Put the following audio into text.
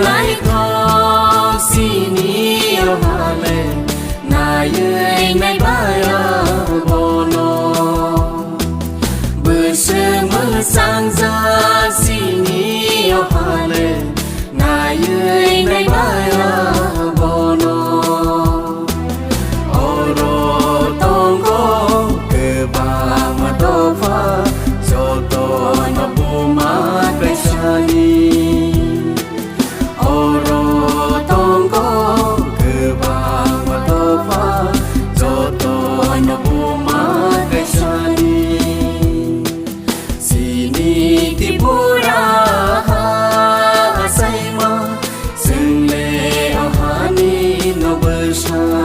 nai kho sini ao hale nai ơi nai baya bono bơ sơ mơ sang ra sini ao hale nai ơi nai baya bono oro tongo ke ba ma do fa so to na bu ma pesani oro tongo ke ba ma do fa so to na bu ma pesani sini tipura sai ma sing le ahani no bersama